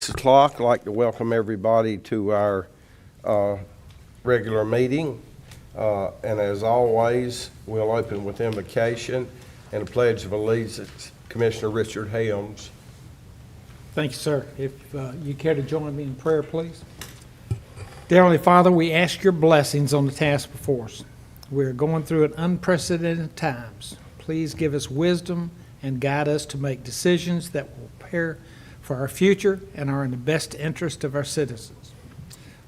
6 o'clock. I'd like to welcome everybody to our regular meeting. And as always, we'll open with invocation and a pledge of allegiance. Commissioner Richard Helms. Thank you, sir. If you care to join me in prayer, please. Dear Heavenly Father, we ask your blessings on the task before us. We're going through an unprecedented times. Please give us wisdom and guide us to make decisions that will prepare for our future and are in the best interest of our citizens.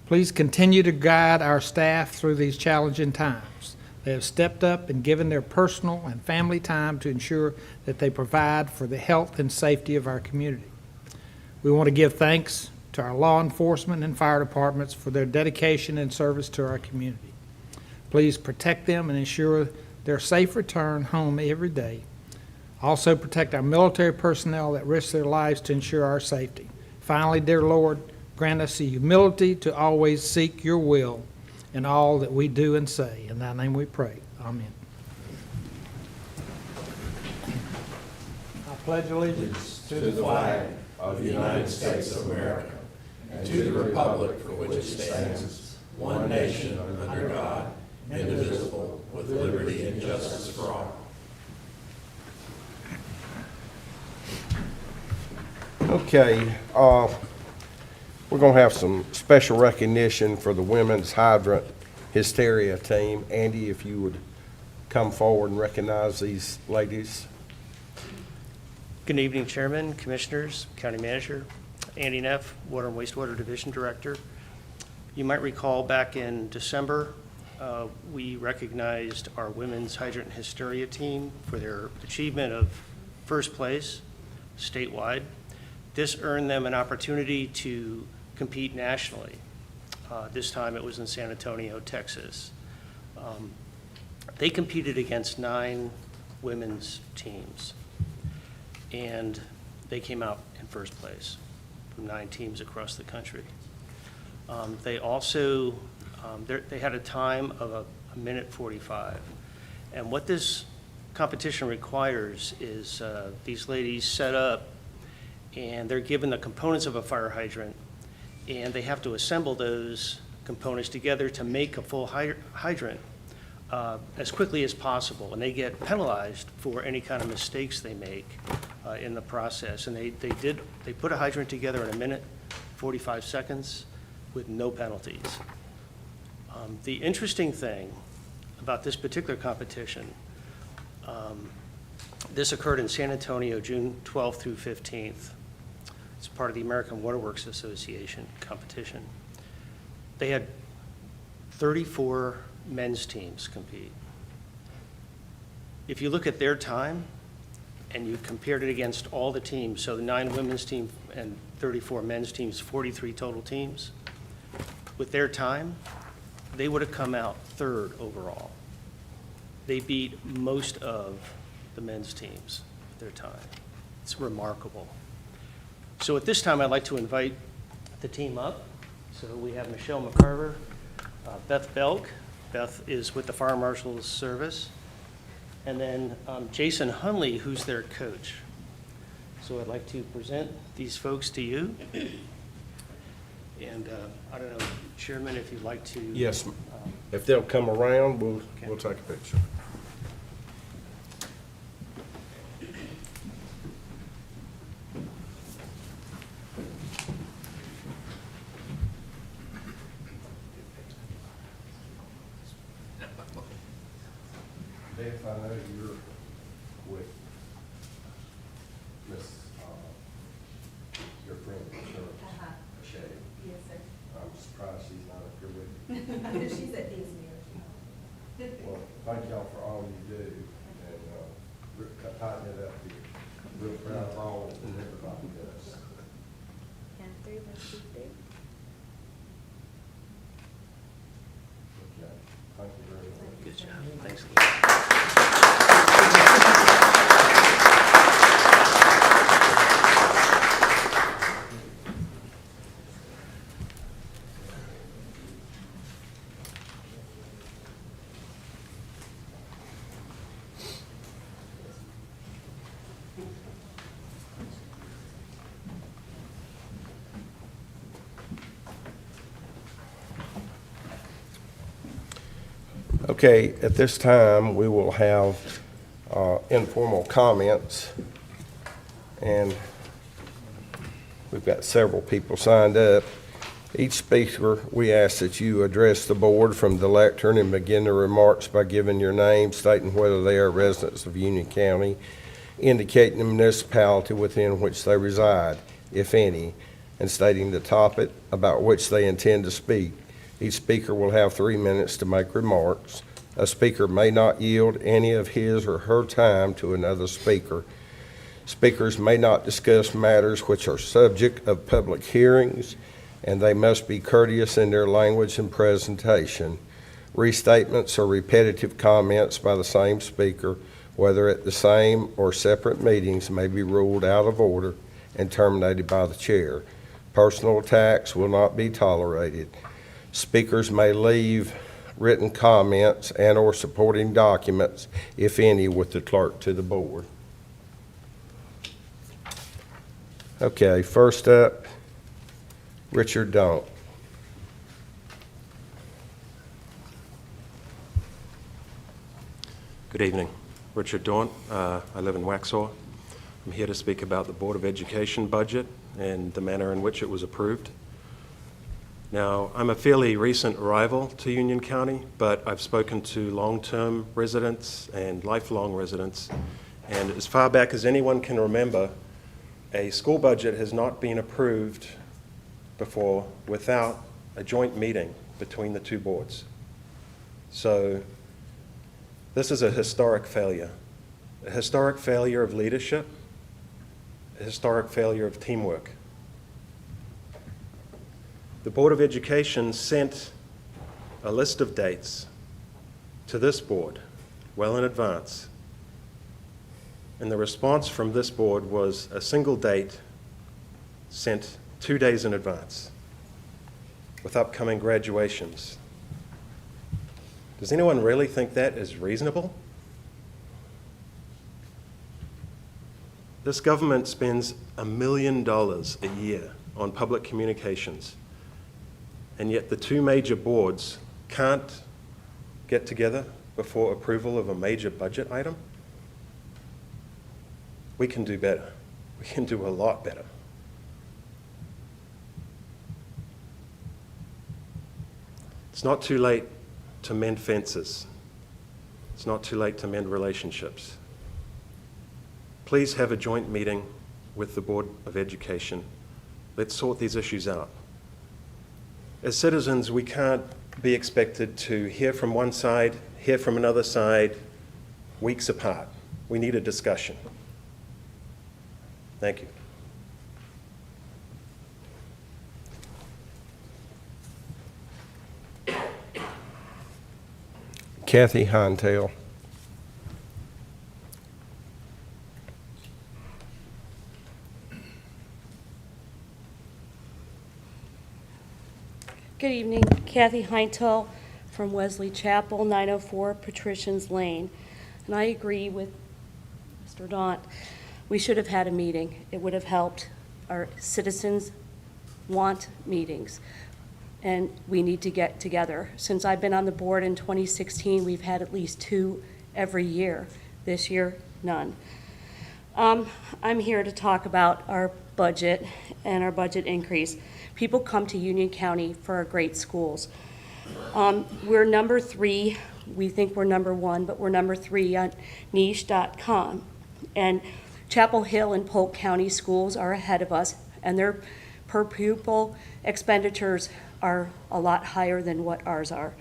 Please continue to guide our staff through these challenging times. They have stepped up and given their personal and family time to ensure that they provide for the health and safety of our community. We want to give thanks to our law enforcement and fire departments for their dedication and service to our community. Please protect them and ensure their safe return home every day. Also protect our military personnel that risk their lives to ensure our safety. Finally, dear Lord, grant us the humility to always seek your will in all that we do and say. In thy name we pray. Amen. I pledge allegiance to the flag of the United States of America and to the republic for which it stands, one nation under God, indivisible, with liberty and justice for all. Okay, we're going to have some special recognition for the Women's Hydrant Hysteria team. Andy, if you would come forward and recognize these ladies. Good evening, Chairman, Commissioners, County Manager. Andy Neff, Water and Wastewater Division Director. You might recall back in December, we recognized our Women's Hydrant Hysteria team for their achievement of first place statewide. This earned them an opportunity to compete nationally. This time it was in San Antonio, Texas. They competed against 9 women's teams, and they came out in first place from 9 teams across the country. They also, they had a time of a minute 45. And what this competition requires is these ladies set up and they're given the components of a fire hydrant, and they have to assemble those components together to make a full hydrant as quickly as possible. And they get penalized for any kind of mistakes they make in the process. And they put a hydrant together in a minute, 45 seconds, with no penalties. The interesting thing about this particular competition, this occurred in San Antonio, June 12th through 15th. It's part of the American Water Works Association competition. They had 34 men's teams compete. If you look at their time and you compared it against all the teams, so the 9 women's teams and 34 men's teams, 43 total teams, with their time, they would have come out 3rd overall. They beat most of the men's teams at their time. It's remarkable. So at this time, I'd like to invite the team up. So we have Michelle McCarver, Beth Belk. Beth is with the Fire Marshal's Service. And then Jason Hunley, who's their coach. So I'd like to present these folks to you. And I don't know, Chairman, if you'd like to. Yes, if they'll come around, we'll take a picture. Beth, I know you're with Miss, your friend, Michelle. Yes, sir. I'm surprised she's not up here with you. She's at Disney. Well, thank y'all for all you do, and tighten it up here. Real proud of all that everybody does. And 3 of us should do. Okay, thank you very much. Good job. Thanks. Okay, at this time, we will have informal comments, and we've got several people signed up. Each speaker, we ask that you address the board from the lectern and begin their remarks by giving your name, stating whether they are residents of Union County, indicating the municipality within which they reside, if any, and stating the topic about which they intend to speak. Each speaker will have 3 minutes to make remarks. A speaker may not yield any of his or her time to another speaker. Speakers may not discuss matters which are subject of public hearings, and they must be courteous in their language and presentation. Restatements or repetitive comments by the same speaker, whether at the same or separate meetings, may be ruled out of order and terminated by the chair. Personal attacks will not be tolerated. Speakers may leave written comments and/or supporting documents, if any, with the clerk to the board. Okay, first up, Richard Donk. Good evening. Richard Daunt. I live in Waxhaw. I'm here to speak about the Board of Education budget and the manner in which it was approved. Now, I'm a fairly recent arrival to Union County, but I've spoken to long-term residents and lifelong residents, and as far back as anyone can remember, a school budget has not been approved before without a joint meeting between the two boards. So this is a historic failure of leadership, a historic failure of teamwork. The Board of Education sent a list of dates to this board well in advance, and the response from this board was a single date sent 2 days in advance with upcoming graduations. Does anyone really think that is reasonable? This government spends $1 million a year on public communications, and yet the two major boards can't get together before approval of a major budget item? We can do better. We can do a lot better. It's not too late to mend fences. It's not too late to mend relationships. Please have a joint meeting with the Board of Education. Let's sort these issues out. As citizens, we can't be expected to hear from one side, hear from another side, weeks apart. We need a discussion. Thank you. Kathy Hinetail. Good evening, Kathy Heintel from Wesley Chapel, 904 Patricians Lane. And I agree with Mr. Daunt. We should have had a meeting. It would have helped. Our citizens want meetings, and we need to get together. Since I've been on the board in 2016, we've had at least 2 every year. This year, none. I'm here to talk about our budget and our budget increase. People come to Union County for our great schools. We're number 3. We think we're number 1, but we're number 3 on niche.com. And Chapel Hill and Polk County schools are ahead of us, and their per pupil expenditures are a lot higher than what ours are.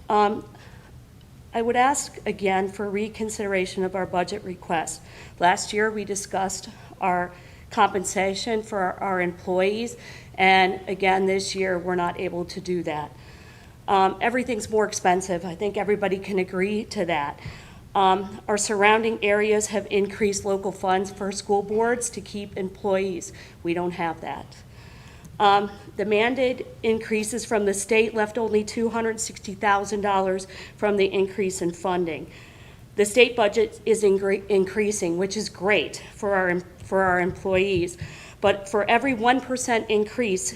I would ask again for reconsideration of our budget request. Last year, we discussed our compensation for our employees, and again, this year, we're not able to do that. Everything's more expensive. I think everybody can agree to that. Our surrounding areas have increased local funds for school boards to keep employees. We don't have that. The mandated increases from the state left only $260,000 from the increase in funding. The state budget is increasing, which is great for our employees, but for every 1% increase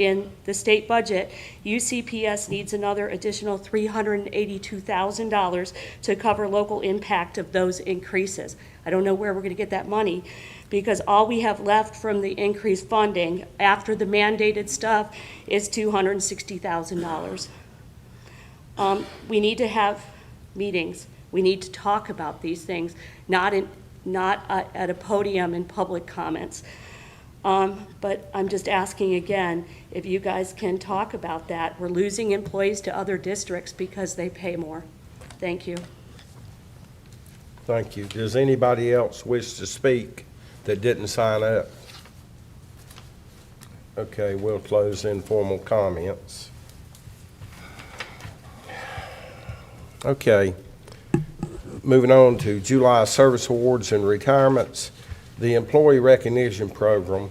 in the state budget, UCPS needs another additional $382,000 to cover local impact of those increases. I don't know where we're going to get that money, because all we have left from the increased funding after the mandated stuff is $260,000. We need to have meetings. We need to talk about these things, not at a podium in public comments. But I'm just asking again, if you guys can talk about that. We're losing employees to other districts because they pay more. Thank you. Thank you. Does anybody else wish to speak that didn't sign up? Okay, we'll close informal comments. Okay, moving on to July service awards and retirements. The Employee Recognition Program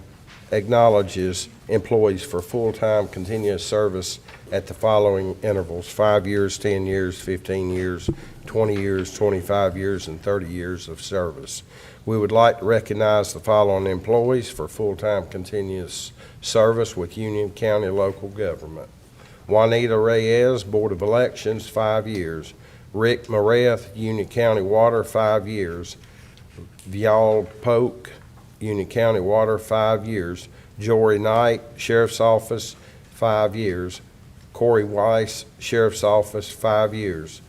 acknowledges employees for full-time continuous service at the following intervals: 5 years, 10 years, 15 years, 20 years, 25 years, and 30 years of service. We would like to recognize the following employees for full-time continuous service with Union County local government: Juanita Reyes, Board of Elections, 5 years; Rick Mareth, Union County Water, 5 years; Vial Polk, Union County Water, 5 years; Jory Knight, Sheriff's Office, 5 years; Corey Weiss, Sheriff's Office, 5 years;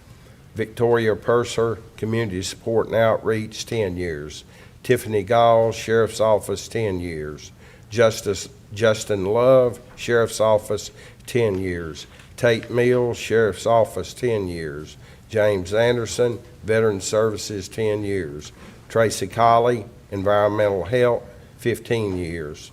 Victoria Purser, Community Support and Outreach, 10 years; Tiffany Gall, Sheriff's Office, 10 years; Justin Love, Sheriff's Office, 10 years; Tate Mills, Sheriff's Office, 10 years; James Anderson, Veteran Services, 10 years; Tracy Colley, Environmental Health, 15 years;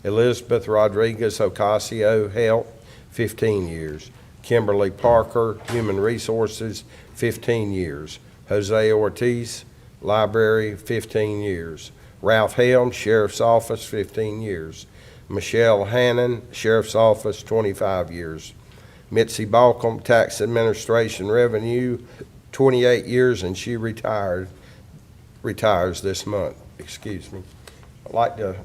Elizabeth Rodriguez Ocasio, Health, 15 years; Kimberly Parker, Human Resources, 15 years; Jose Ortiz, Library, 15 years; Ralph Helm, Sheriff's Office, 15 years; Michelle Hannon, Sheriff's Office, 25 years; Mitzi Balcom, Tax Administration Revenue, 28 years, and she retires this month. Excuse me. I'd like to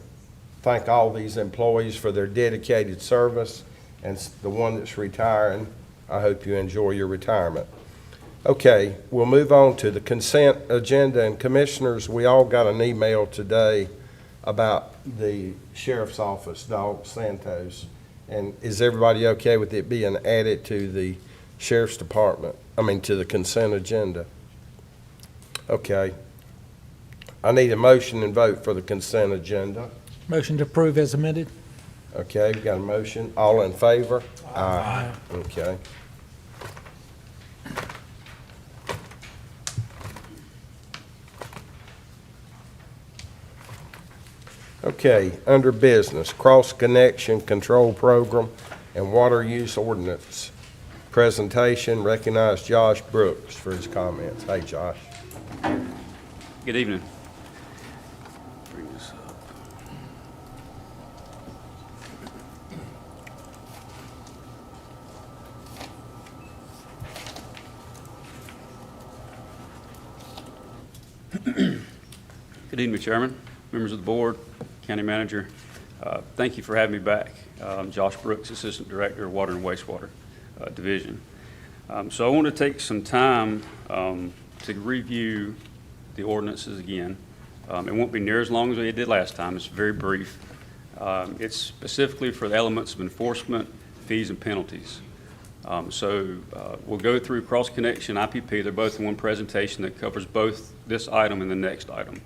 thank all these employees for their dedicated service, and the one that's retiring, I hope you enjoy your retirement. Okay, we'll move on to the consent agenda, and commissioners, we all got an email today about the sheriff's office, Dog Santos. And is everybody okay with it being added to the sheriff's department? To the consent agenda? Okay. I need a motion and vote for the consent agenda. Motion to approve as amended. Okay, we got a motion. All in favor? Aye. Okay. Okay, under business, cross-connection control program and water use ordinance. Presentation, recognize Josh Brooks for his comments. Hey, Josh. Good evening. Bring this up. Good evening, Chairman, members of the board, County Manager. Thank you for having me back. I'm Josh Brooks, Assistant Director of Water and Wastewater Division. So I want to take some time to review the ordinances again. It won't be near as long as we did last time. It's very brief. It's specifically for the elements of enforcement, fees, and penalties. We'll go through cross-connection IPP. They're both in one presentation that covers both this item and the next item.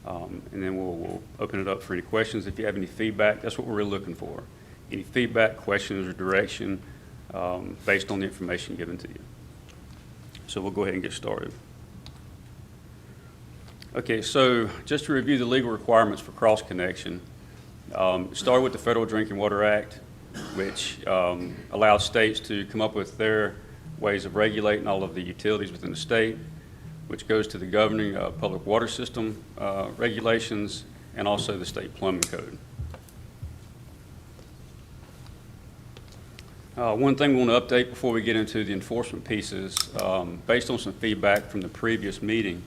And then we'll open it up for any questions. If you have any feedback, that's what we're really looking for. Any feedback, questions, or direction based on the information given to you. So we'll go ahead and get started. Okay, so just to review the legal requirements for cross-connection, start with the Federal Drinking Water Act, which allows states to come up with their ways of regulating all of the utilities within the state, which goes to the governing public water system regulations and also the state plumbing code. One thing we want to update before we get into the enforcement pieces, based on some feedback from the previous meeting,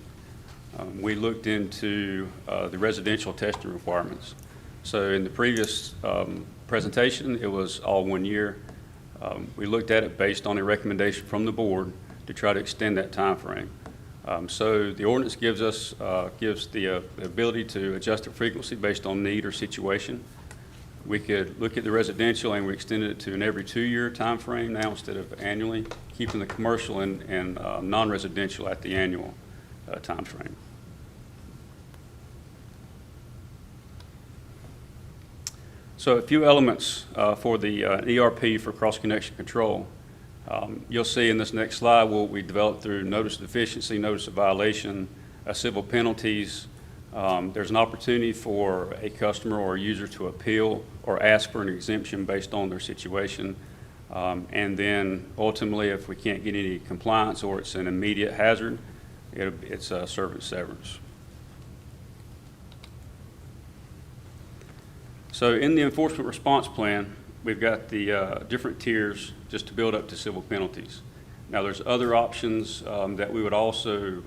we looked into the residential testing requirements. So in the previous presentation, it was all 1 year. We looked at it based on a recommendation from the board to try to extend that time frame. So the ordinance gives the ability to adjust the frequency based on need or situation. We could look at the residential and we extended it to an every 2-year time frame now instead of annually, keeping the commercial and non-residential at the annual time frame. So a few elements for the ERP for cross-connection control. You'll see in this next slide what we developed through notice of deficiency, notice of violation, civil penalties. There's an opportunity for a customer or a user to appeal or ask for an exemption based on their situation. And then ultimately, if we can't get any compliance or it's an immediate hazard, it's a servant severance. So in the enforcement response plan, we've got the different tiers just to build up to civil penalties. Now, there's other options that we would also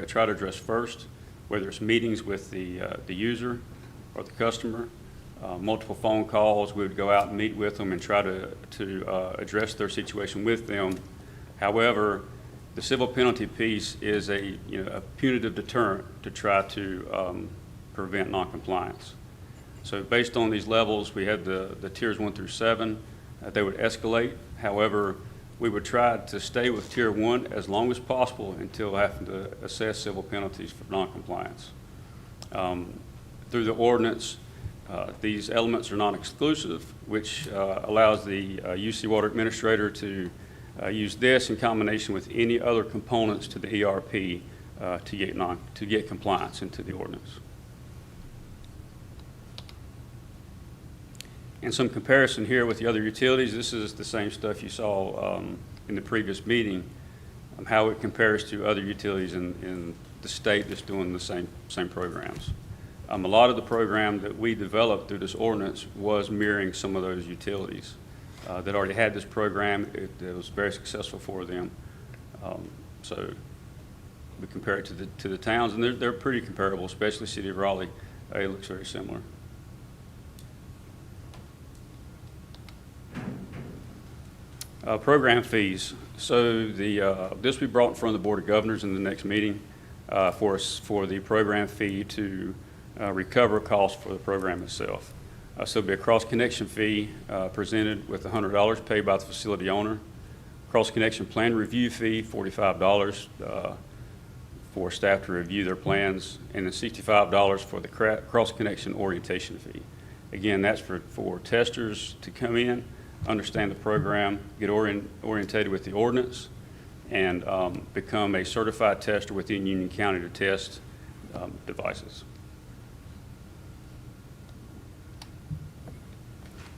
try to address first, whether it's meetings with the user or the customer, multiple phone calls. We would go out and meet with them and try to address their situation with them. However, the civil penalty piece is a punitive deterrent to try to prevent noncompliance. So based on these levels, we had the tiers 1 through 7. They would escalate. However, we would try to stay with tier 1 as long as possible until having to assess civil penalties for noncompliance. Through the ordinance, these elements are non-exclusive, which allows the UC Water Administrator to use this in combination with any other components to the ERP to get compliance into the ordinance. And some comparison here with the other utilities. This is the same stuff you saw in the previous meeting, how it compares to other utilities in the state that's doing the same programs. A lot of the program that we developed through this ordinance was mirroring some of those utilities that already had this program. It was very successful for them. So we compare it to the towns, and they're pretty comparable, especially City of Raleigh. It looks very similar. Program fees. So this we brought in front of the Board of Governors in the next meeting for the program fee to recover costs for the program itself. So it'll be a cross-connection fee presented with $100 paid by the facility owner. Cross-connection plan review fee, $45 for staff to review their plans, and then $65 for the cross-connection orientation fee. Again, that's for testers to come in, understand the program, get orientated with the ordinance, and become a certified tester within Union County to test devices.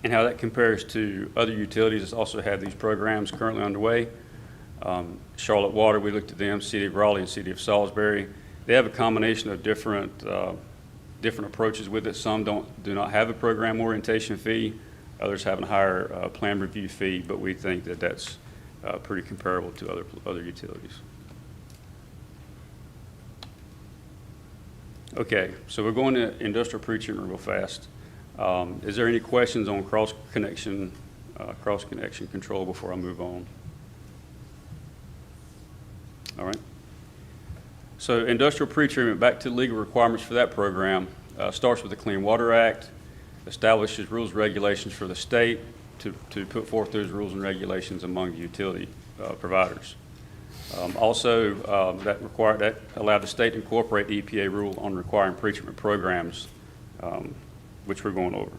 And how that compares to other utilities that also have these programs currently underway. Charlotte Water, we looked at them, City of Raleigh and City of Salisbury. They have a combination of different approaches with it. Some do not have a program orientation fee. Others have a higher plan review fee, but we think that that's pretty comparable to other utilities. Okay, so we're going to industrial pretreatment real fast. Is there any questions on cross-connection control before I move on? All right. So industrial pretreatment, back to the legal requirements for that program, starts with the Clean Water Act, establishes rules and regulations for the state to put forth those rules and regulations among the utility providers. Also, that allowed the state to incorporate the EPA rule on requiring pretreatment programs, which we're going over.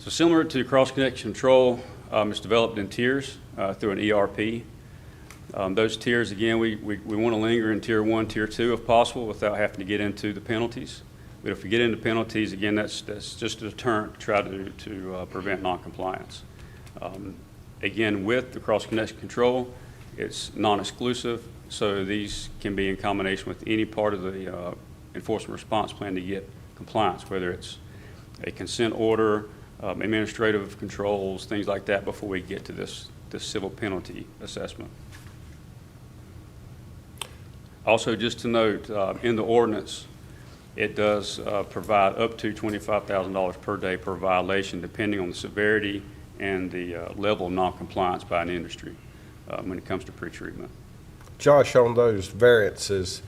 So similar to cross-connection control, it's developed in tiers through an ERP. Those tiers, again, we want to linger in tier 1, tier 2 if possible without having to get into the penalties. But if we get into penalties, again, that's just a deterrent to try to prevent noncompliance. Again, with the cross-connection control, it's non-exclusive, so these can be in combination with any part of the enforcement response plan to get compliance, whether it's a consent order, administrative controls, things like that before we get to this civil penalty assessment. Also, just to note, in the ordinance, It does provide up to $25,000 per day per violation, depending on the severity and the level of noncompliance by an industry when it comes to pretreatment. Josh, on those variances,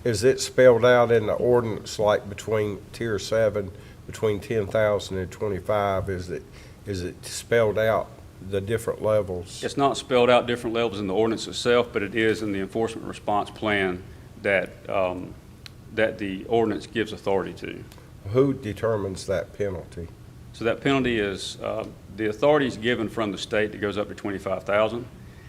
is it spelled out in the ordinance, like between tier 7, between 10,000 and 25? Is it spelled out the different levels? It's not spelled out different levels in the ordinance itself, but it is in the enforcement response plan that that the ordinance gives authority to. Who determines that penalty? So that penalty is, the authority is given from the state that goes up to $25,000.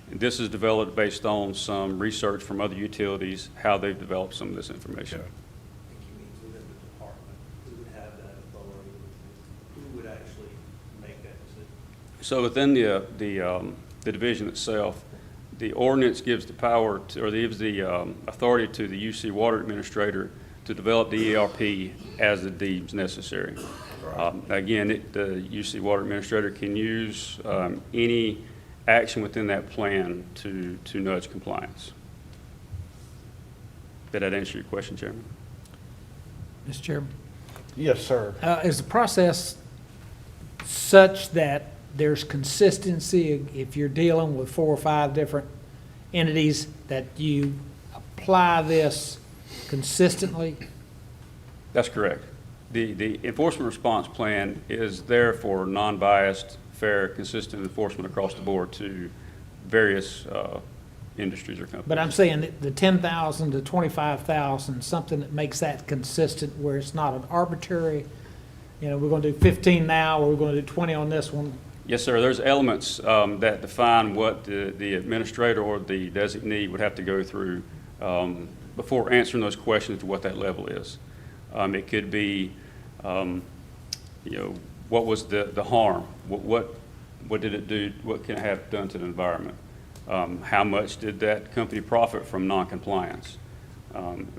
And this is developed based on some research from other utilities, how they've developed some of this information. Okay. I think you mean within the department, who would have that authority, who would actually make that decision? So within the division itself, the ordinance gives the power to, or gives the authority to the UC Water Administrator to develop the ERP as it deems necessary. Again, the UC Water Administrator can use any action within that plan to nudge compliance. Did that answer your question, Chairman? Mr. Chairman? Yes, sir. Is the process such that there's consistency if you're dealing with 4 or 5 different entities, that you apply this consistently? That's correct. The enforcement response plan is there for non-biased, fair, consistent enforcement across the board to various industries or companies. But I'm saying that the 10,000 to 25,000, something that makes that consistent, where it's not an arbitrary, we're going to do 15 now, or we're going to do 20 on this one. Yes, sir. There's elements that define what the administrator or the designee would have to go through before answering those questions to what that level is. It could be, what was the harm? What did it do? What can it have done to the environment? How much did that company profit from noncompliance?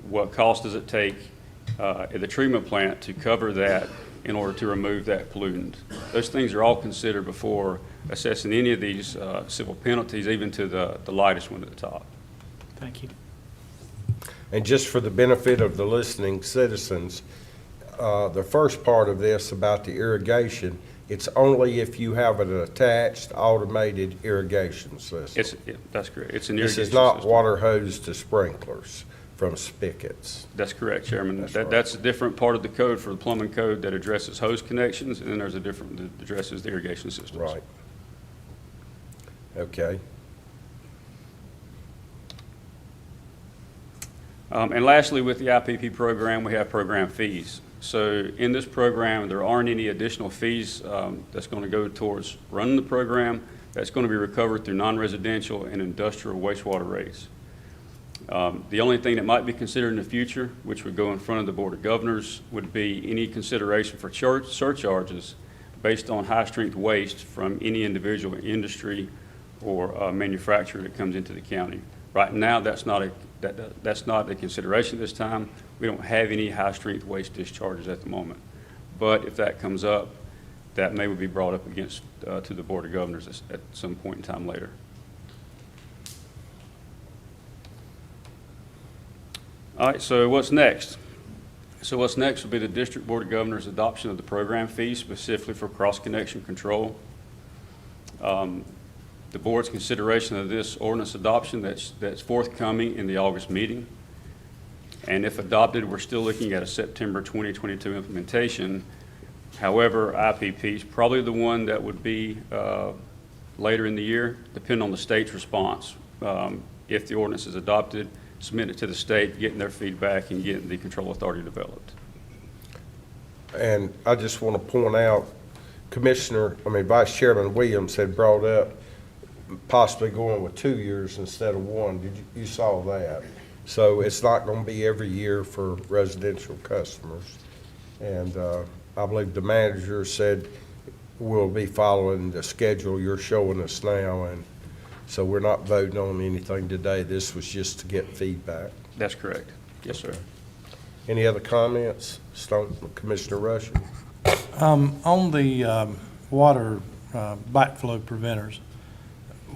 What cost does it take at the treatment plant to cover that in order to remove that pollutant? Those things are all considered before assessing any of these civil penalties, even to the lightest one at the top. Thank you. And just for the benefit of the listening citizens, the first part of this about the irrigation, it's only if you have an attached automated irrigation system. That's correct. It's an This irrigation is not system. water hose to sprinklers from spigots. That's correct, Chairman. That's right. That's a different part of the code for the plumbing code that addresses hose connections, and then there's a different that addresses the irrigation systems. Right. Okay. And lastly, with the IPP program, we have program fees. So in this program, there aren't any additional fees that's going to go towards running the program. That's going to be recovered through non-residential and industrial wastewater rates. The only thing that might be considered in the future, which would go in front of the Board of Governors, would be any consideration for surcharges based on high-strength waste from any individual industry or manufacturer that comes into the county. Right now, that's not a consideration this time. We don't have any high-strength waste discharges at the moment. But if that comes up, that may be brought up against to the Board of Governors at some point in time later. All right, so what's next? So what's next will be the District Board of Governors' adoption of the program fee specifically for cross-connection control. The board's consideration of this ordinance adoption that's forthcoming in the August meeting. And if adopted, we're still looking at a September 2022 implementation. However, IPP is probably the one that would be later in the year, depending on the state's response. If the ordinance is adopted, submit it to the state, getting their feedback, and getting the control authority developed. And I just want to point out, Vice Chairman Williams had brought up possibly going with 2 years instead of 1. You saw that? So it's not going to be every year for residential customers. And I believe the manager said we'll be following the schedule you're showing us now, and so we're not voting on anything today. This was just to get feedback. That's correct. Yes, sir. Any other comments? Commissioner Rushing? On the water backflow preventers,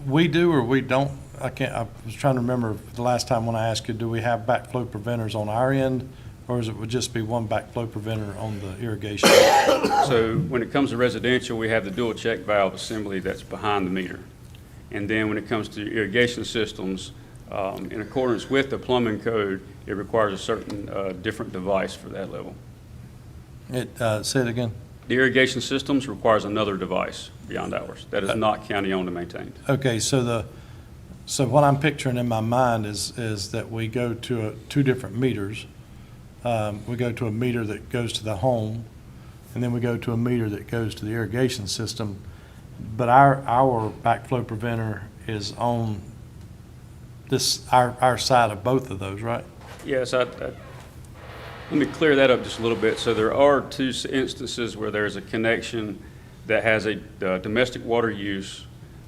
we do or we don't, I was trying to remember the last time when I asked you, do we have backflow preventers on our end, Or is it would just be one backflow preventer on the irrigation? So when it comes to residential, we have the dual check valve assembly that's behind the meter. And then when it comes to irrigation systems, in accordance with the plumbing code, it requires a certain different device for that level. Say it again. The irrigation systems requires another device beyond ours. That is not county-owned and maintained. Okay, so what I'm picturing in my mind is that we go to two different meters. We go to a meter that goes to the home, and then we go to a meter that goes to the irrigation system. But our backflow preventer is on our side of both of those, right? Yes, let me clear that up just a little bit. So there are two instances where there's a connection that has a domestic water use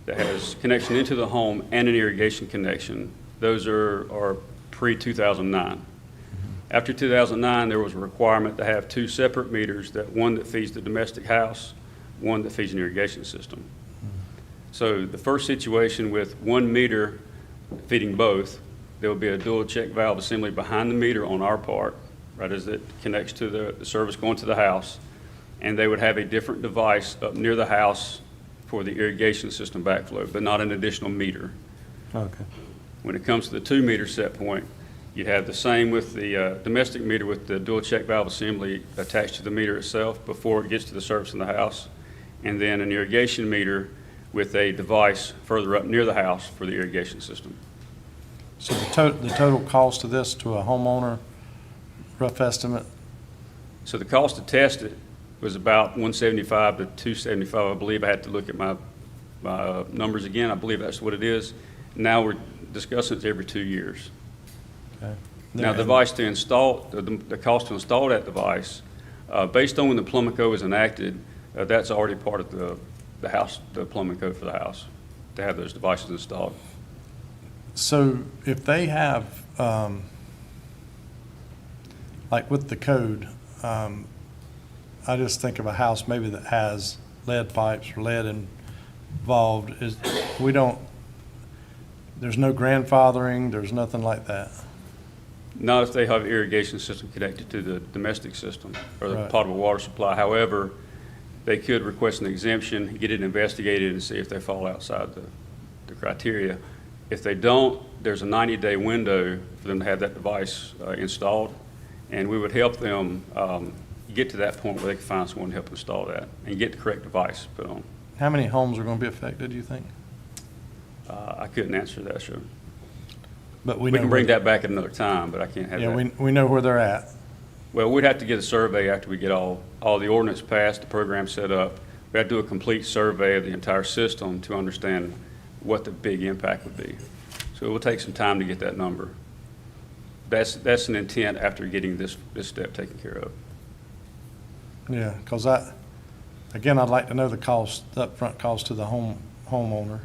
that has connection into the home and an irrigation connection. Those are pre-2009. After 2009, there was a requirement to have two separate meters, one that feeds the domestic house, one that feeds an irrigation system. So the first situation with one meter feeding both, there will be a dual check valve assembly behind the meter on our part, right as it connects to the service going to the house, and they would have a different device up near the house for the irrigation system backflow, but not an additional meter. Okay. When it comes to the 2 meter set point, you'd have the same with the domestic meter with the dual check valve assembly attached to the meter itself before it gets to the service in the house, and then an irrigation meter with a device further up near the house for the irrigation system. So the total cost of this to a homeowner, rough estimate? So the cost to test it was about $175 to $275. I believe I had to look at my numbers again. I believe that's what it is. Now we're discussing it every 2 years. Okay. Now, the device to install, the cost to install that device, based on when the plumbing code was enacted, that's already part of the house, the plumbing code for the house, to have those devices installed. So if they have, like with the code, I just think of a house maybe that has lead pipes or lead involved, there's no grandfathering, there's nothing like that. Not if they have irrigation system connected to the domestic system or the Right. potable water supply. However, they could request an exemption, get it investigated, and see if they fall outside the criteria. If they don't, there's a 90-day window for them to have that device installed, and we would help them get to that point where they can find someone to help install that and get the correct device put on. How many homes are going to be affected, do you think? I couldn't answer that, sure. But We know can bring where- that back at another time, but I can't have Yeah, that. we know where they're at. Well, we'd have to get a survey after we get all the ordinance passed, the program set up. We have to do a complete survey of the entire system to understand what the big impact would be. So it will take some time to get that number. That's an intent after getting this step taken care of. Yeah, because again, I'd like to know the cost, the upfront cost to the homeowner.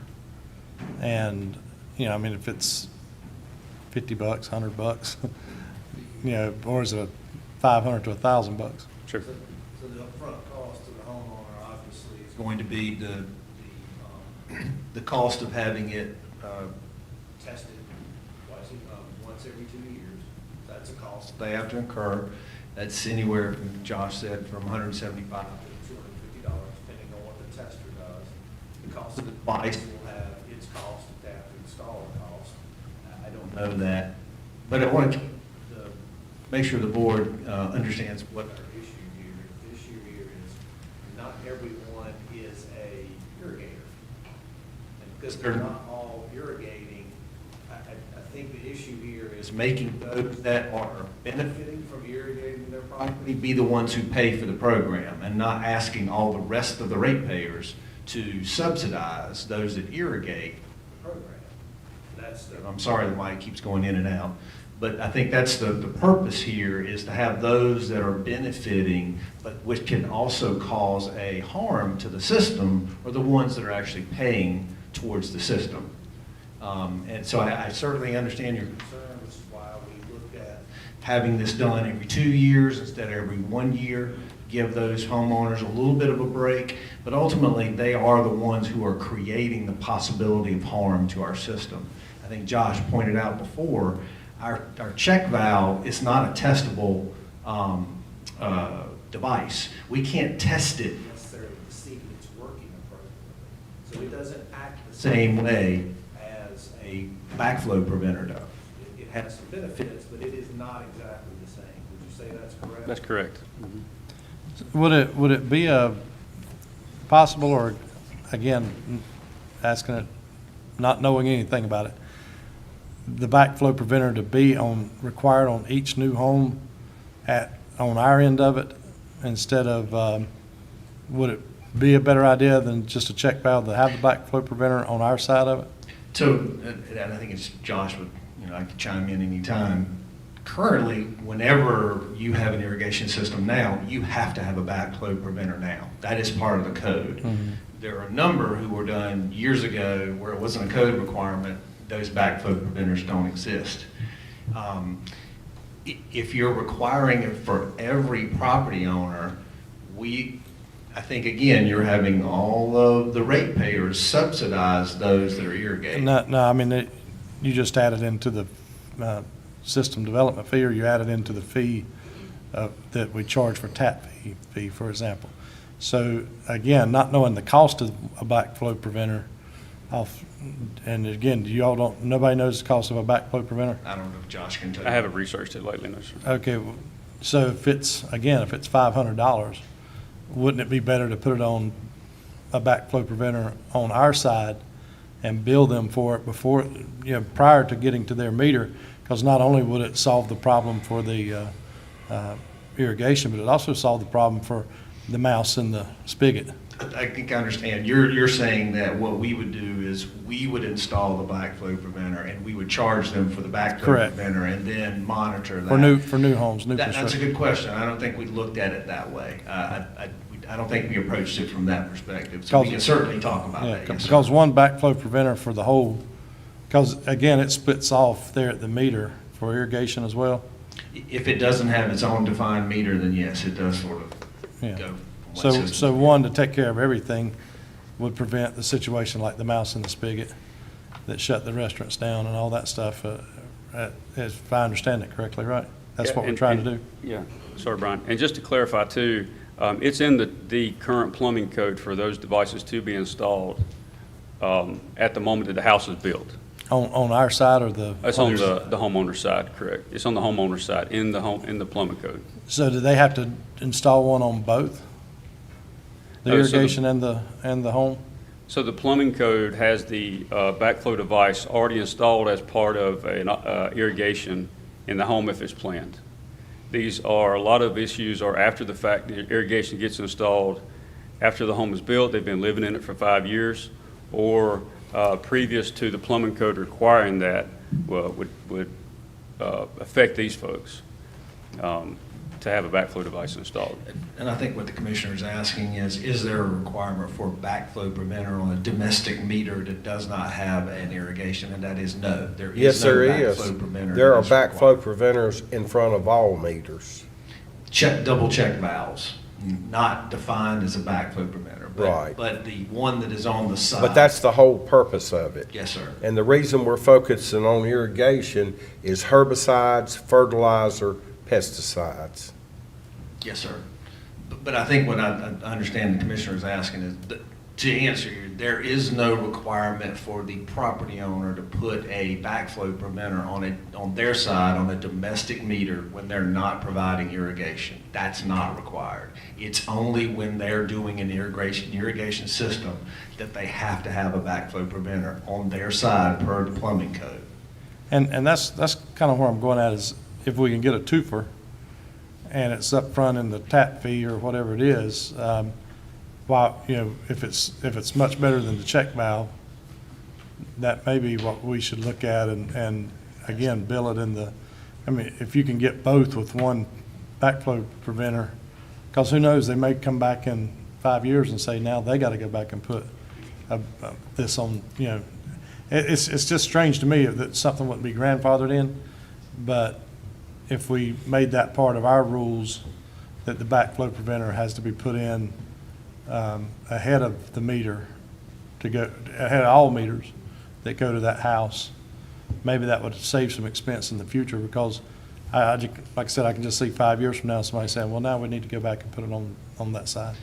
And, I mean, if it's $50, $100, or is it $500 to $1,000? Sure. So the upfront cost to the homeowner obviously is going to be the cost of having it tested once every 2 years. That's a cost they have to incur. That's anywhere, from Josh said, from $175 to $250, depending on what the tester does. The cost of the device will have its cost if they have to install a cost. I don't know that, but I want to make sure the board understands what our issue here is. The issue here is not everyone is a irrigator. And because they're not all irrigating, I think the issue here is making those that are benefiting from irrigating their property be the ones who pay for the program and not asking all the rest of the ratepayers to subsidize those that irrigate the program. I'm sorry the mic keeps going in and out. But I think that's the purpose here, is to have those that are benefiting, but which can also cause a harm to the system, or the ones that are actually paying towards the system. And so I certainly understand your concern, which is why we looked at having this done every 2 years instead of every 1 year, give those homeowners a little bit of a break, but ultimately they are the ones who are creating the possibility of harm to our system. I think Josh pointed out before, our check valve is not a testable device. We can't test it necessarily to see that it's working appropriately. So it doesn't act the same way as a backflow preventer does. It has some benefits, but it is not exactly the same. Would you say that's correct? That's correct. Would it be possible, or again, asking it, not knowing anything about it, the backflow preventer to be required on each new home on our end of it, instead of, would it be a better idea than just a check valve to have the backflow preventer on our side of it? So, and I think it's Josh would, I could chime in anytime. Currently, whenever you have an irrigation system now, you have to have a backflow preventer now. That is part of the code. Mm-hmm. There are a number who were done years ago where it wasn't a code requirement. Those backflow preventers don't exist. If you're requiring it for every property owner, I think, again, you're having all of the ratepayers subsidize those that are irrigating. No, I mean, you just added into the system development fee, or you added into the fee that we charge for tap fee, for example. So again, not knowing the cost of a backflow preventer, and again, nobody knows the cost of a backflow preventer? I don't know if Josh can tell you. I haven't researched it lately, no, sir. Okay, so if it's $500, wouldn't it be better to put it on a backflow preventer on our side and bill them for it before, prior to getting to their meter? Because not only would it solve the problem for the irrigation, but it also solve the problem for the mouse in the spigot. I think I understand. You're saying that what we would do is we would install the backflow preventer and we would charge them for the backflow Correct. preventer and then monitor that. For new homes, new That's a construction. good question. I don't think we looked at it that way. I don't think we approached it from that perspective. So we can certainly talk about that. Yes, sir. Because one backflow preventer for the whole, because again, it splits off there at the meter for irrigation as well. If it doesn't have its own defined meter, then yes, it does sort of Yeah. go. from one system So to one, to take care of everything would prevent the situation like the mouse in the spigot that shut the restaurants down and all that stuff, if I understand it correctly, right? That's Yeah, what we're and- trying to and- do. Yeah, sorry, Brian. And just to clarify too, it's in the current plumbing code for those devices to be installed at the moment that the house is built. On our side or the? It's on the homeowner's side, correct. It's on the homeowner's side in the plumbing code. So do they have to install one on both? The No, so the- irrigation and the home? So the plumbing code has the backflow device already installed as part of an irrigation in the home if it's planned. A lot of issues are after the fact. The irrigation gets installed after the home is built. They've been living in it for 5 years, or previous to the plumbing code requiring that would affect these folks to have a backflow device installed. And I think what the commissioner is asking is there a requirement for a backflow preventer on a domestic meter that does not have an irrigation? And that is no. There is Yes, no there is. backflow preventer. There are that is required. backflow preventers in front of all meters. Double check valves, not defined as a backflow preventer. Right. But the one that is on the side. But that's the whole purpose of it. Yes, sir. And the reason we're focusing on irrigation is herbicides, fertilizer, pesticides. Yes, sir. But I think what I understand the commissioner is asking is, to answer you, there is no requirement for the property owner to put a backflow preventer on their side on a domestic meter when they're not providing irrigation. That's not required. It's only when they're doing an irrigation system that they have to have a backflow preventer on their side per the plumbing code. And that's kind of where I'm going at, is if we can get a twofer and it's up front in the tap fee or whatever it is, if it's much better than the check valve, that may be what we should look at and again, bill it if you can get both with one backflow preventer, because who knows, they may come back in 5 years and say now they got to go back and put this on, it's just strange to me that something wouldn't be grandfathered in, but if we made that part of our rules, that the backflow preventer has to be put in ahead of the meter, ahead of all meters that go to that house, maybe that would save some expense in the future, because like I said, I can just see 5 years from now, somebody saying, well, now we need to go back and put it on that side.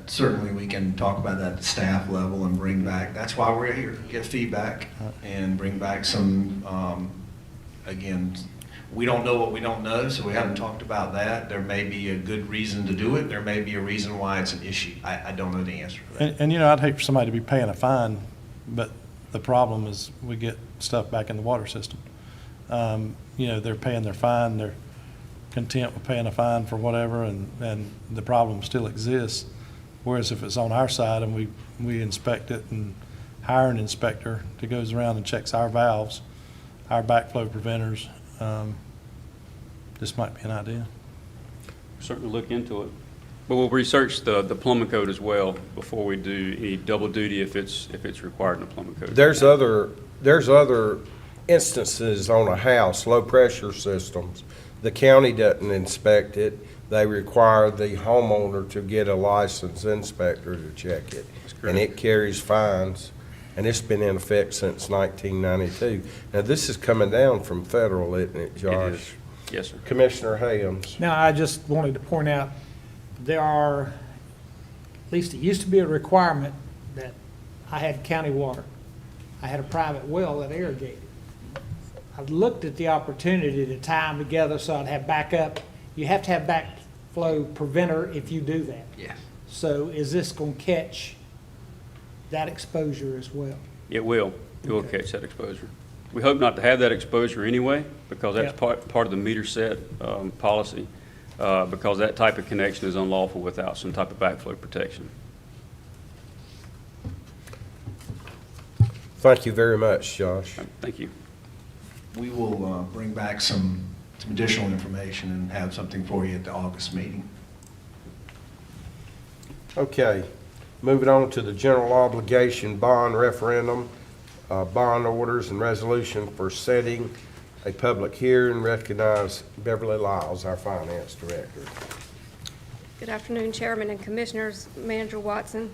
Certainly, we can talk about that at the staff level and bring back, that's why we're here, get feedback and bring back some, again, we don't know what we don't know, so we haven't talked about that. There may be a good reason to do it. There may be a reason why it's an issue. I don't know the answer for that. And, you know, I'd hate for somebody to be paying a fine, but the problem is we get stuff back in the water system. You know, they're paying their fine, they're content with paying a fine for whatever, and the problem still exists. Whereas if it's on our side and we inspect it and hire an inspector that goes around and checks our valves, our backflow preventers, this might be an idea. Certainly look into it. But we'll research the plumbing code as well before we do any double duty if it's required in the plumbing code. There's other instances on a house, low-pressure systems. The county doesn't inspect it. They require the homeowner to get a licensed inspector to check it. And it carries fines, and it's been in effect since 1992. Now, this is coming down from federal, isn't it, Josh? It is. Yes, sir. Commissioner Helms. Now, I just wanted to point out, there are, at least it used to be a requirement that I had county water. I had a private well that irrigated. I looked at the opportunity to tie them together so I'd have backup. You have to have backflow preventer if you do that. Yes. So is this going to catch that exposure as well? It will. It will Okay. catch that exposure. We hope not to have that exposure anyway, because that's Yep. part of the meter set policy, because that type of connection is unlawful without some type of backflow protection. Thank you very much, Josh. Thank you. We will bring back some additional information and have something for you at the August meeting. Okay, moving on to the general obligation bond referendum, bond orders and resolution for setting a public hearing. Recognize Beverly Lyles, our finance director. Good afternoon, Chairman and Commissioners, Manager Watson.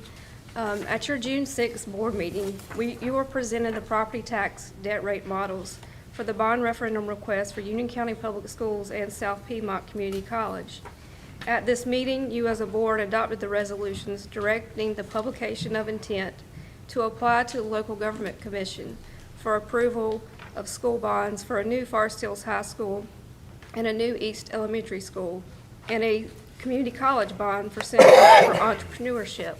At your June 6th board meeting, you were presented the property tax debt rate models for the bond referendum request for Union County Public Schools and South Piedmont Community College. At this meeting, you as a board adopted the resolutions directing the publication of intent to apply to the Local Government Commission for approval of school bonds for a new Forest Hills High School and a new East Elementary School, and a community college bond for Center for Entrepreneurship.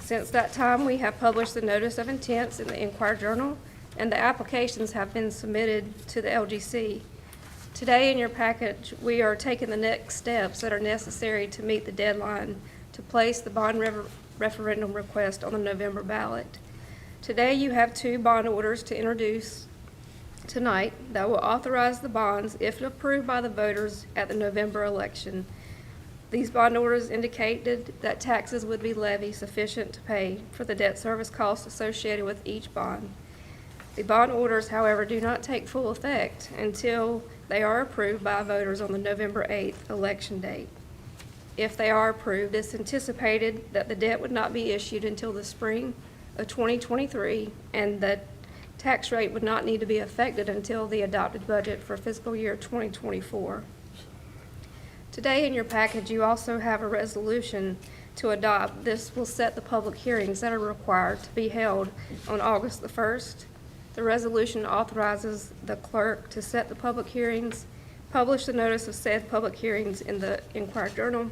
Since that time, we have published the notice of intents in the Enquirer Journal, and the applications have been submitted to the LGC. Today in your package, we are taking the next steps that are necessary to meet the deadline to place the bond referendum request on the November ballot. Today you have two bond orders to introduce tonight that will authorize the bonds if approved by the voters at the November election. These bond orders indicated that taxes would be levied sufficient to pay for the debt service costs associated with each bond. The bond orders, however, do not take full effect until they are approved by voters on the November 8th election date. If they are approved, it's anticipated that the debt would not be issued until the spring of 2023, and that tax rate would not need to be affected until the adopted budget for fiscal year 2024. Today in your package, you also have a resolution to adopt. This will set the public hearings that are required to be held on August the 1st. The resolution authorizes the clerk to set the public hearings, publish the notice of said public hearings in the Enquirer Journal.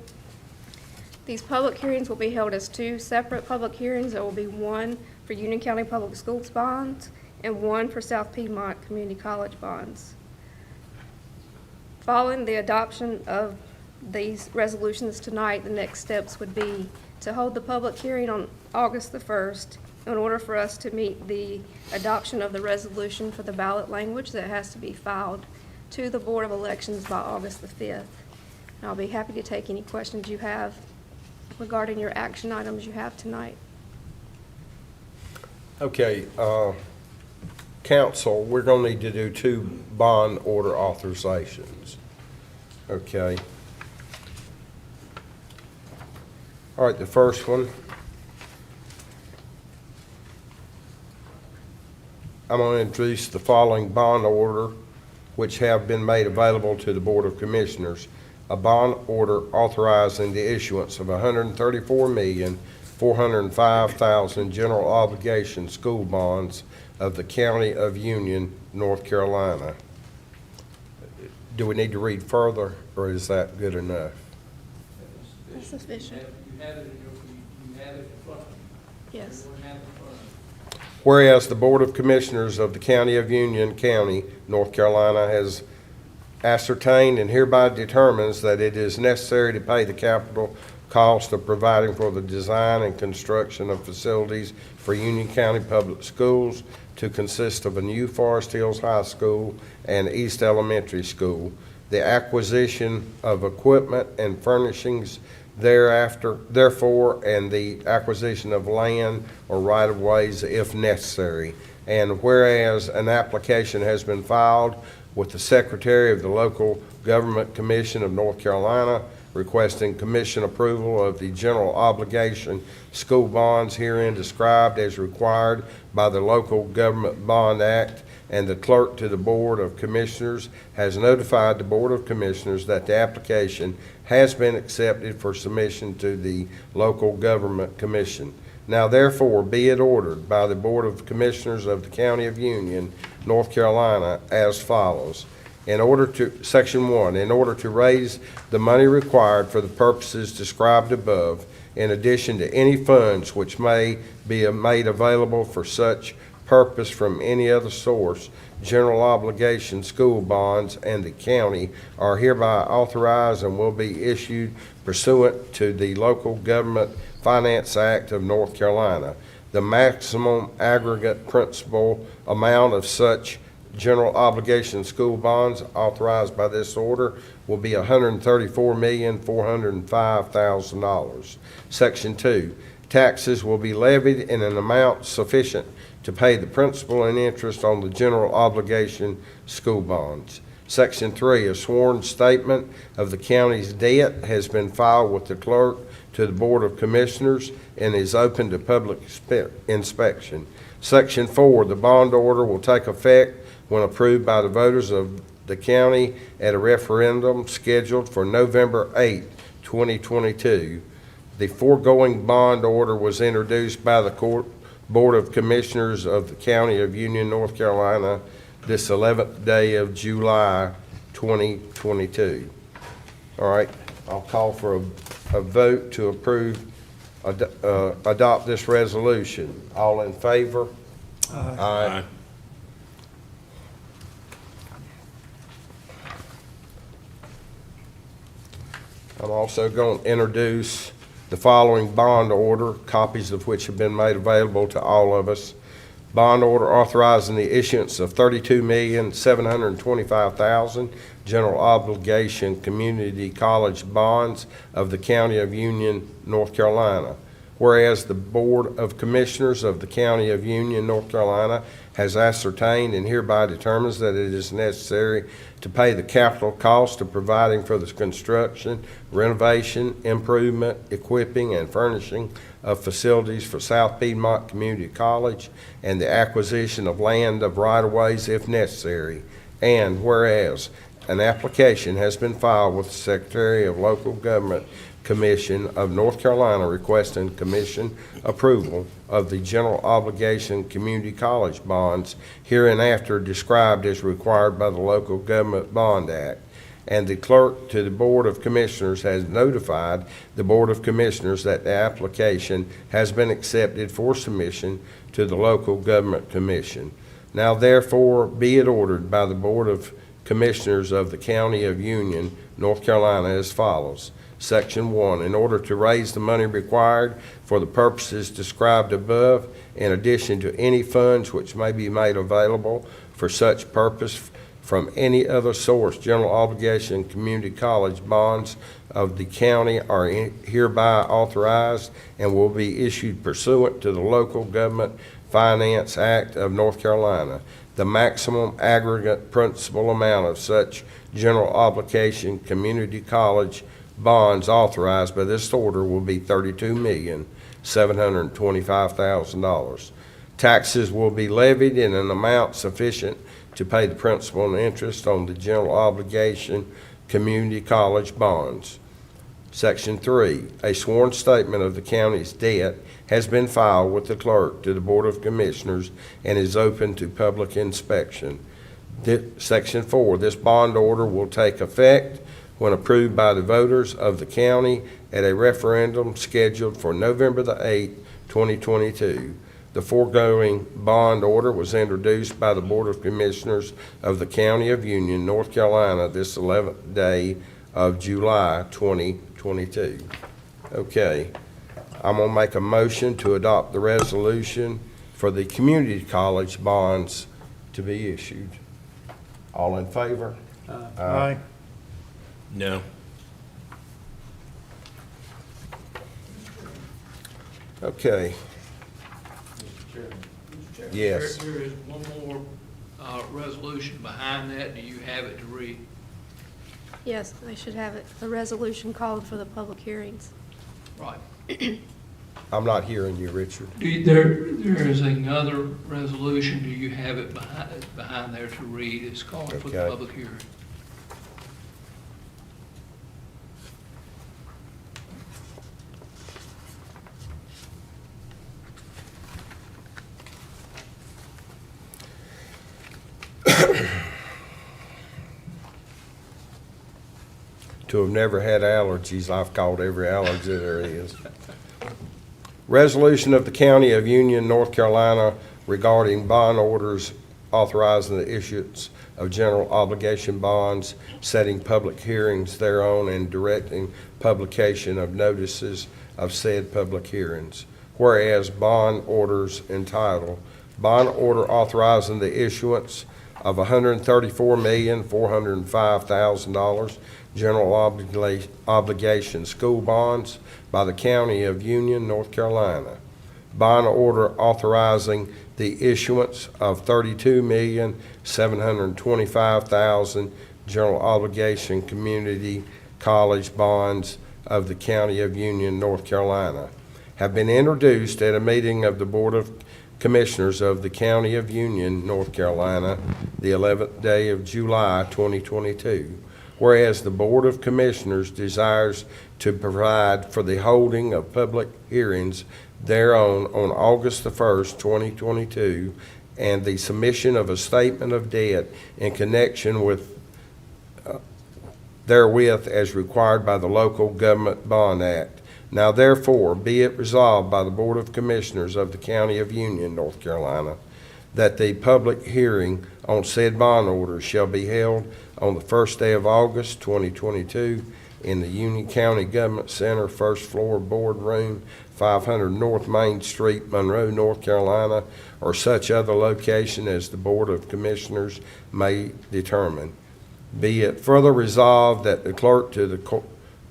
These public hearings will be held as two separate public hearings. There will be one for Union County Public Schools bonds and one for South Piedmont Community College bonds. Following the adoption of these resolutions tonight, the next steps would be to hold the public hearing on August the 1st in order for us to meet the adoption of the resolution for the ballot language that has to be filed to the Board of Elections by August the 5th. And I'll be happy to take any questions you have regarding your action items you have tonight. Okay, council, we're gonna need to do two bond order authorizations. Okay. All right, the first one. I'm going to introduce the following bond order which have been made available to the Board of Commissioners. A bond order authorizing the issuance of $134,405,000 general obligation school bonds of the County of Union, North Carolina. Do we need to read further, or is that good enough? That's sufficient. You have it in front of you. Yes. Whereas the Board of Commissioners of the County of Union County, North Carolina, has ascertained and hereby determines that it is necessary to pay the capital cost of providing for the design and construction of facilities for Union County Public Schools to consist of a new Forest Hills High School and East Elementary School, the acquisition of equipment and furnishings therefore, and the acquisition of land or right-of-ways if necessary. And whereas an application has been filed with the Secretary of the Local Government Commission of North Carolina requesting commission approval of the general obligation school bonds herein described as required by the Local Government Bond Act, and the clerk to the Board of Commissioners has notified the Board of Commissioners that the application has been accepted for submission to the Local Government Commission. Now therefore be it ordered by the Board of Commissioners of the County of Union, North Carolina, as follows. Section 1, in order to raise the money required for the purposes described above, in addition to any funds which may be made available for such purpose from any other source, general obligation school bonds and the county are hereby authorized and will be issued pursuant to the Local Government Finance Act of North Carolina. The maximum aggregate principal amount of such general obligation school bonds authorized by this order will be $134,405,000. Section 2, taxes will be levied in an amount sufficient to pay the principal and interest on the general obligation school bonds. Section 3, a sworn statement of the county's debt has been filed with the clerk to the Board of Commissioners and is open to public inspection. Section 4, the bond order will take effect when approved by the voters of the county at a referendum scheduled for November 8, 2022. The foregoing bond order was introduced by the Board of Commissioners of the County of Union, North Carolina, this 11th day of July, 2022. All right, I'll call for a vote to adopt this resolution. All in favor? Aye. I'm also going to introduce the following bond order, copies of which have been made available to all of us. Bond order authorizing the issuance of $32,725,000 general obligation community college bonds of the County of Union, North Carolina. Whereas the Board of Commissioners of the County of Union, North Carolina has ascertained and hereby determines that it is necessary to pay the capital cost of providing for the construction, renovation, improvement, equipping, and furnishing of facilities for South Piedmont Community College and the acquisition of land of right-of-ways if necessary. And whereas an application has been filed with the Secretary of Local Government Commission of North Carolina requesting commission approval of the general obligation community college bonds hereinafter described as required by the Local Government Bond Act. And the clerk to the Board of Commissioners has notified the Board of Commissioners that the application has been accepted for submission to the Local Government Commission. Now therefore be it ordered by the Board of Commissioners of the County of Union, North Carolina as follows. Section 1, in order to raise the money required for the purposes described above, in addition to any funds which may be made available for such purpose from any other source, general obligation community college bonds of the county are hereby authorized and will be issued pursuant to the Local Government Finance Act of North Carolina. The maximum aggregate principal amount of such general obligation community college bonds authorized by this order will be $32,725,000. Taxes will be levied in an amount sufficient to pay the principal and interest on the general obligation community college bonds. Section 3, a sworn statement of the county's debt has been filed with the clerk to the Board of Commissioners and is open to public inspection. Section 4, this bond order will take effect when approved by the voters of the county at a referendum scheduled for November the 8th, 2022. The foregoing bond order was introduced by the Board of Commissioners of the County of Union, North Carolina, this 11th day of July 2022. Okay, I'm going to make a motion to adopt the resolution for the community college bonds to be issued. All in favor? Aye. No. Okay. Yes. There is one more resolution behind that. Do you have it to read? Yes, I should have it. The resolution called for the public hearings. Right. I'm not hearing you, Richard. There is another resolution. Do you have it behind there to read? It's called for the Okay. public hearing. To have never had allergies, I've caught every allergy there is. Resolution of the County of Union, North Carolina regarding bond orders authorizing the issuance of general obligation bonds, setting public hearings thereon, and directing publication of notices of said public hearings. Whereas bond orders entitled, Bond Order Authorizing the Issuance of $134,405,000 general obligation school bonds by the County of Union, North Carolina. Bond order authorizing the issuance of $32,725,000 general obligation community college bonds of the County of Union, North Carolina, have been introduced at a meeting of the Board of Commissioners of the County of Union, North Carolina, the 11th day of July, 2022. Whereas the Board of Commissioners desires to provide for the holding of public hearings thereon on August the 1st, 2022, and the submission of a statement of debt in connection with therewith as required by the Local Government Bond Act. Now therefore, be it resolved by the Board of Commissioners of the County of Union, North Carolina, that the public hearing on said bond order shall be held on the first day of August, 2022, in the Union County Government Center, first floor boardroom, 500 North Main Street, Monroe, North Carolina, or such other location as the Board of Commissioners may determine. Be it further resolved that the clerk to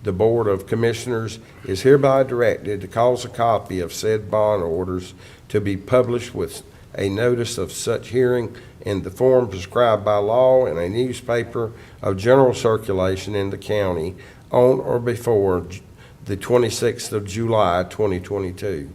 the Board of Commissioners is hereby directed to cause a copy of said bond orders to be published with a notice of such hearing in the form prescribed by law in a newspaper of general circulation in the county on or before the 26th of July, 2022.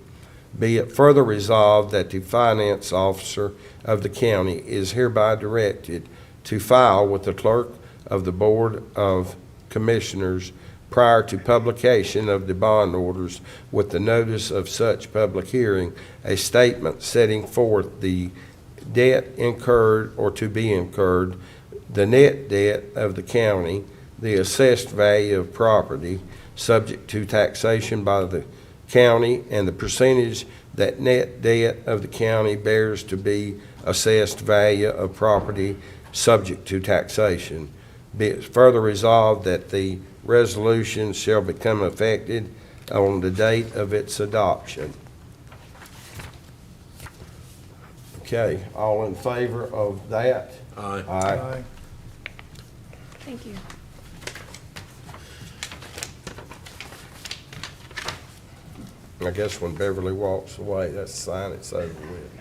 Be it further resolved that the finance officer of the county is hereby directed to file with the clerk of the Board of Commissioners prior to publication of the bond orders with the notice of such public hearing, a statement setting forth the debt incurred or to be incurred, the net debt of the county, the assessed value of property subject to taxation by the county, and the percentage that net debt of the county bears to be assessed value of property subject to taxation. Be it further resolved that the resolution shall become effective on the date of its adoption. Okay, all in favor of that? Aye. Aye. Thank you. I guess when Beverly walks away, that's a sign it's over with.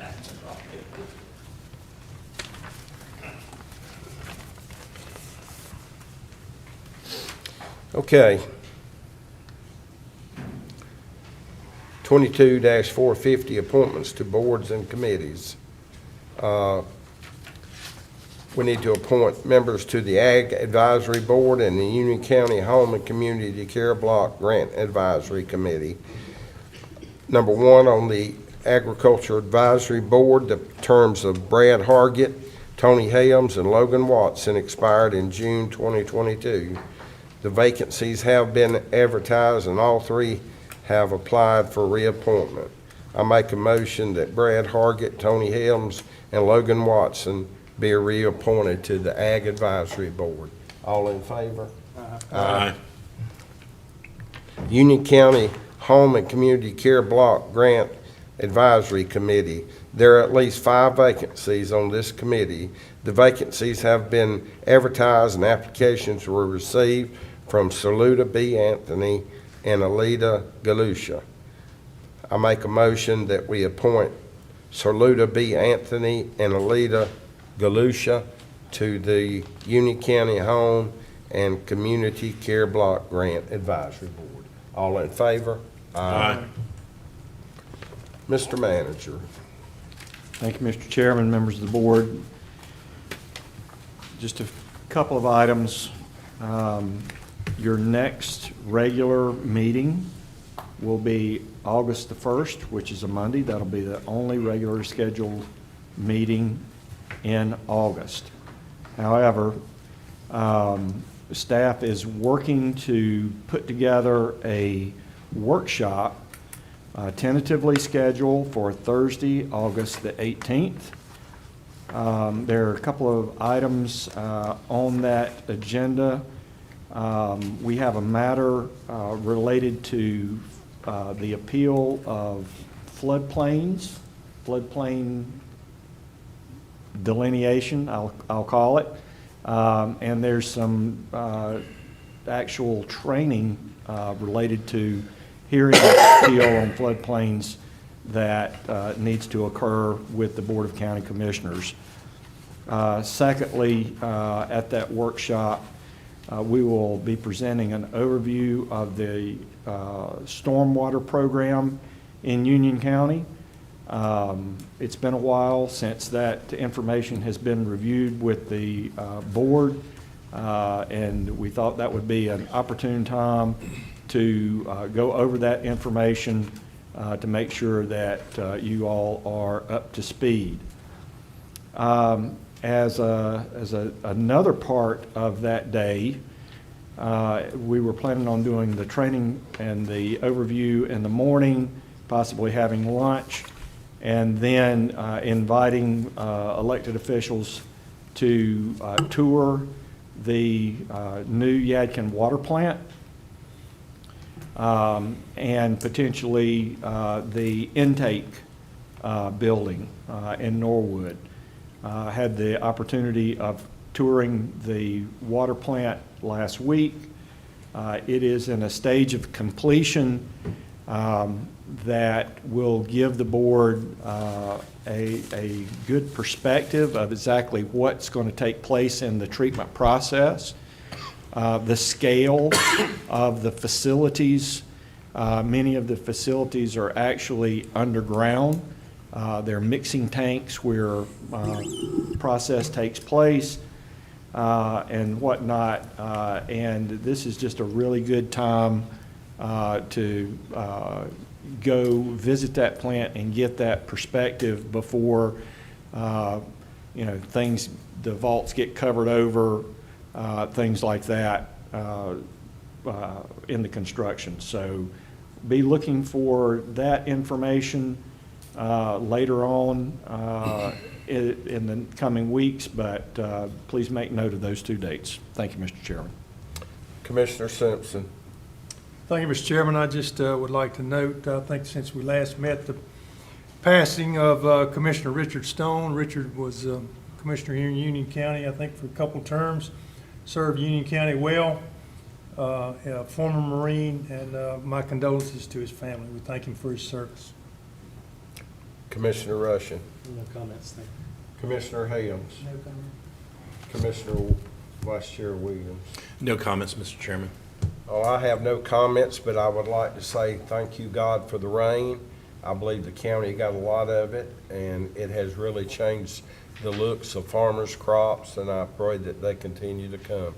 Okay. 22-450, appointments to boards and committees. we need to appoint members to the Ag Advisory Board and the Union County Home and Community Care Block Grant Advisory Committee. Number one, on the Agriculture Advisory Board, the terms of Brad Hargett, Tony Helms, and Logan Watson expired in June 2022. The vacancies have been advertised, and all three have applied for reappointment. I make a motion that Brad Hargett, Tony Helms, and Logan Watson be reappointed to the Ag Advisory Board. All in favor? Aye. Union County Home and Community Care Block Grant Advisory Committee. There are at least 5 vacancies on this committee. The vacancies have been advertised and applications were received from Saluda B. Anthony and Alida Galusha. I make a motion that we appoint Saluda B. Anthony and Alida Galusha to the Union County Home and Community Care Block Grant Advisory Board. All in favor? Aye. Mr. Manager. Thank you, Mr. Chairman, members of the board. Just a couple of items. Your next regular meeting will be August the 1st, which is a Monday. That'll be the only regular scheduled meeting in August. However, staff is working to put together a workshop tentatively scheduled for Thursday, August the 18th. There are a couple of items on that agenda. We have a matter related to the appeal of floodplain delineation, I'll call it. And there's some actual training related to hearing the appeal on floodplains that needs to occur with the Board of County Commissioners. Secondly, at that workshop, we will be presenting an overview of the stormwater program in Union County. It's been a while since that information has been reviewed with the board, and we thought that would be an opportune time to go over that information to make sure that you all are up to speed. As another part of that day, we were planning on doing the training and the overview in the morning, possibly having lunch, and then inviting elected officials to tour the new Yadkin water plant and potentially the intake building in Norwood. Had the opportunity of touring the water plant last week. It is in a stage of completion that will give the board a good perspective of exactly what's going to take place in the treatment process, the scale of the facilities. Many of the facilities are actually underground. They're mixing tanks where process takes place and whatnot. And this is just a really good time to go visit that plant and get that perspective before things, the vaults get covered over, things like that in the construction. So be looking for that information later on in the coming weeks, but please make note of those 2 dates. Thank you, Mr. Chairman. Commissioner Simpson. Thank you, Mr. Chairman. I just would like to note, I think since we last met, the passing of Commissioner Richard Stone. Richard was commissioner here in Union County, I think, for a couple terms, served Union County well, a former Marine, and my condolences to his family. We thank him for his service. Commissioner Rushing. No comments, thank you. Commissioner Helms. No comment. Commissioner Vice Chair Williams. No comments, Mr. Chairman. Oh, I have no comments, but I would like to say thank you, God, for the rain. I believe the county got a lot of it, and it has really changed the looks of farmers' crops, and I pray that they continue to come.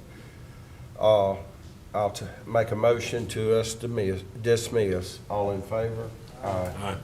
Make a motion to us dismiss. All in favor? Aye. Aye.